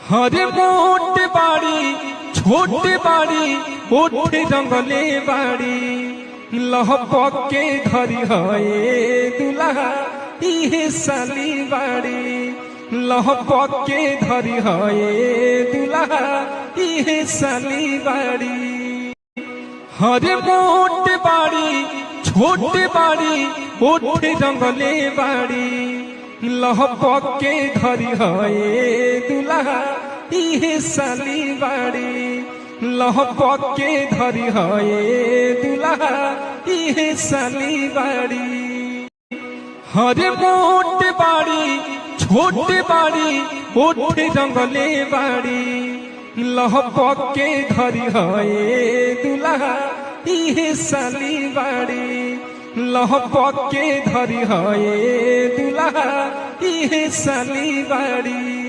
हरे मोटे बाड़ी छोटे बाड़ी ओठे जंगले बाड़ी लहपक के धरी है दुल्हा इहे साली बाड़ी लहपक के धरी है दुल्हा इहे साली बाड़ी हरे मोटे बाड़ी छोटे बाड़ी ओठे जंगले बाड़ी लहपक के धरी है दुल्हा इहे साली बाड़ी लहपक के धरी है दुल्हा इहे साली बाड़ी हरे मोटे बाड़ी छोटे बाड़ी ओठे जंगले बाड़ी लहपक के धरी है दुल्हा इहे साली बाड़ी लहपक के धरी है दुल्हा इहे साली बाड़ी।